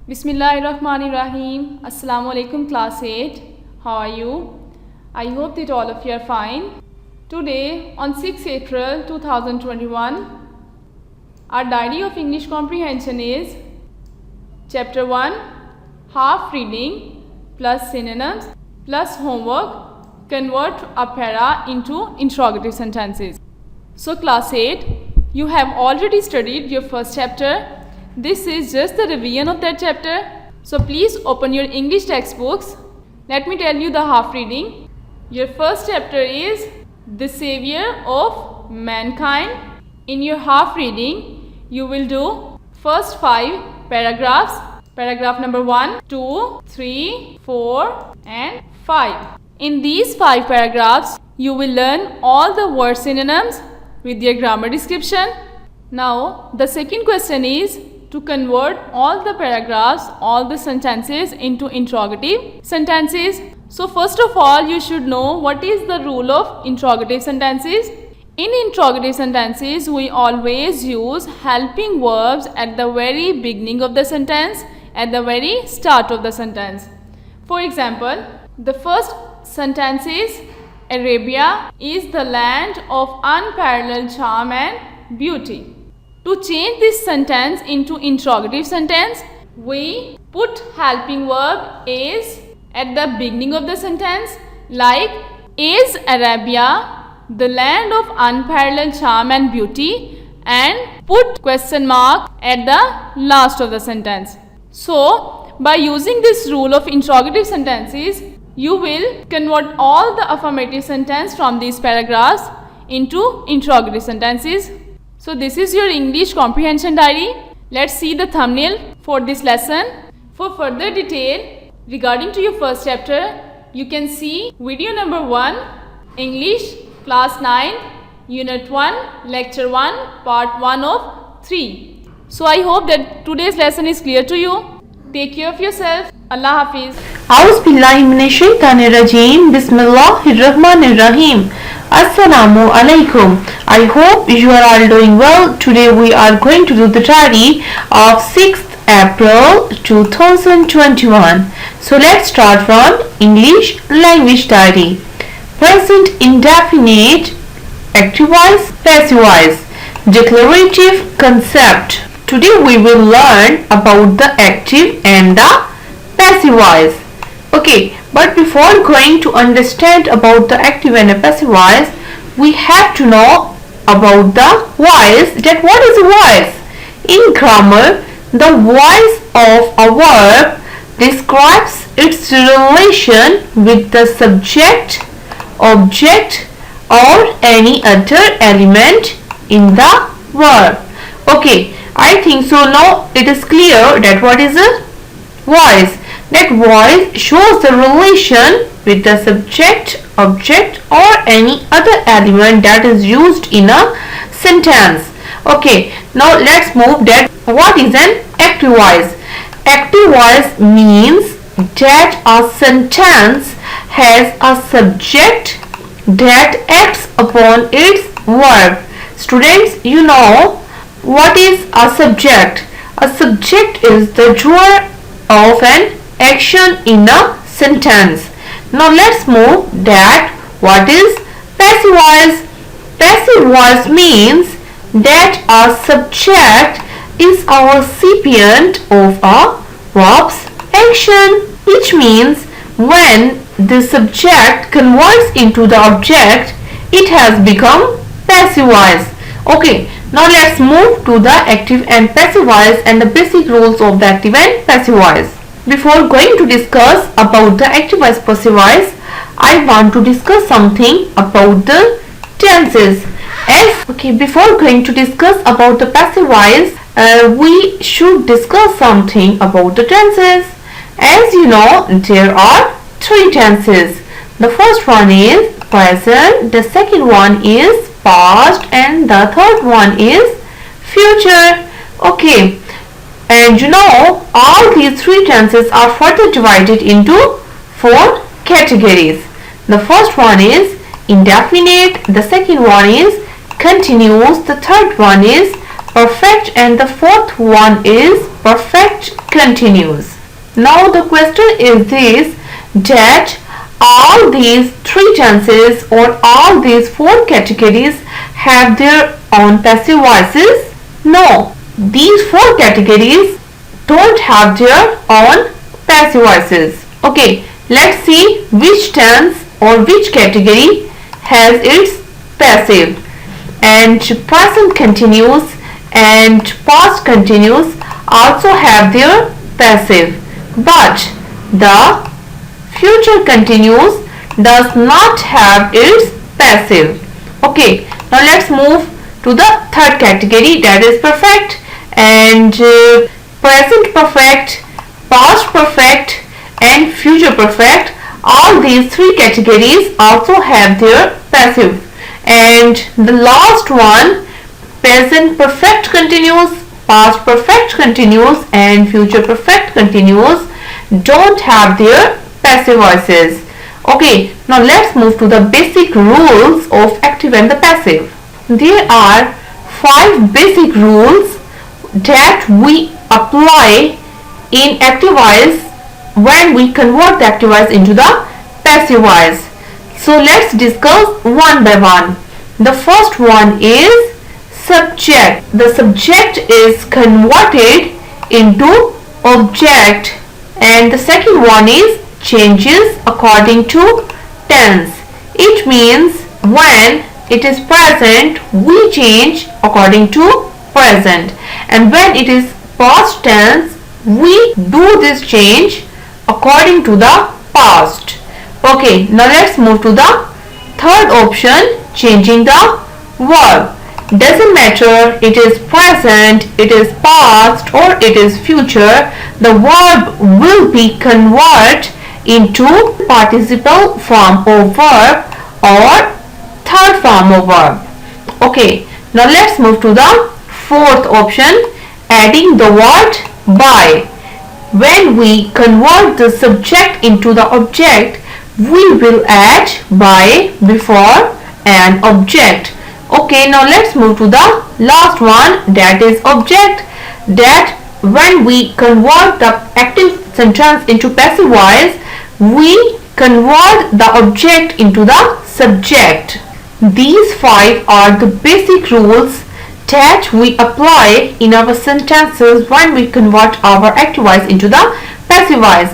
Bismillahirrahmanirrahim. Assalamu alaikum class 8. How are you? I hope that all of you are fine. Today on 6 April 2021, our diary of English comprehension is Chapter 1, half reading plus synonyms plus homework, convert a para into interrogative sentences. So class 8, you have already studied your first chapter. This is just the revision of that chapter. So please open your English textbooks. Let me tell you the half reading. Your first chapter is The Savior of Mankind. In your half reading, you will do first 5 paragraphs. Paragraph number 1, 2, 3, 4 and 5. In these 5 paragraphs, you will learn all the word synonyms with their grammar description. Now, the second question is to convert all the paragraphs, all the sentences into interrogative sentences. So first of all, you should know what is the rule of interrogative sentences. In interrogative sentences, we always use helping verbs at the very beginning of the sentence, at the very start of the sentence. For example, the first sentence is Arabia is the land of unparalleled charm and beauty. To change this sentence into interrogative sentence, we put helping verb is at the beginning of the sentence, like is Arabia the land of unparalleled charm and beauty, and put question mark at the last of the sentence. So, by using this rule of interrogative sentences, you will convert all the affirmative sentence from these paragraphs into interrogative sentences. So this is your English comprehension diary. Let's see the thumbnail for this lesson. For further detail regarding to your first chapter, you can see video number 1, English class 9, unit 1, lecture 1, part 1 of 3. So I hope that today's lesson is clear to you. Take care of yourself. Allah Hafiz. Auzubillahiminash-shaytanir-rajeem. Bismillahir-rahmanir-rahim. Assalamu alaikum. I hope you are all doing well. Today we are going to do the diary of 6th April 2021. So let's start from English language diary. Present indefinite, active voice, passive voice, declarative concept. Today we will learn about the active and the passive voice. Okay, but before going to understand about the active and the passive voice, we have to know about the voice. That what is a voice? In grammar, the voice of a verb describes its relation with the subject, object or any other element in the verb. Okay, I think so now it is clear that what is a voice. That voice shows the relation with the subject, object or any other element that is used in a sentence. Okay, now let's move that. What is an active voice? Active voice means that a sentence has a subject that acts upon its verb. Students, you know what is a subject? A subject is the doer of an action in a sentence. Now let's move that. What is passive voice? Passive voice means that a subject is a recipient of a verb's action, which means when the subject converts into the object, it has become passive voice. Okay, now let's move to the active and passive voice and the basic rules of the active and passive voice. Before going to discuss about the active voice, passive voice, I want to discuss something about the tenses. Before going to discuss about the passive voice, we should discuss something about the tenses. As you know, there are 3 tenses. The first one is present, the second one is past and the third one is future. Okay, and you know all these 3 tenses are further divided into 4 categories. The first one is indefinite, the second one is continuous, the third one is perfect, and the fourth one is perfect continuous. Now the question is this, that all these three tenses or all these four categories have their own passive voices? No, these four categories don't have their own passive voices. Okay, let's see which tense or which category has its passive. And present continuous and past continuous also have their passive, but the future continuous does not have its passive. Okay, now let's move to the third category, that is perfect. And present perfect, past perfect and future perfect, all these three categories also have their passive. And the last one, present perfect continuous, past perfect continuous and future perfect continuous, don't have their passive voices. Okay, now let's move to the basic rules of active and the passive. There are 5 basic rules that we apply in active voice when we convert the active voice into the passive voice. So let's discuss one by one. The first one is subject. The subject is converted into object, and the second one is changes according to tense. It means when it is present, we change according to present, and when it is past tense, we do this change according to the past. Okay, now let's move to the third option, changing the verb. Doesn't matter it is present, it is past or it is future, the verb will be converted into participle form of verb or third form of verb. Okay, now let's move to the fourth option, adding the word by. When we convert the subject into the object, we will add by before an object. Okay, now let's move to the last one, that is object. That when we convert the active sentence into passive voice, we convert the object into the subject. These 5 are the basic rules that we apply in our sentences when we convert our active voice into the passive voice.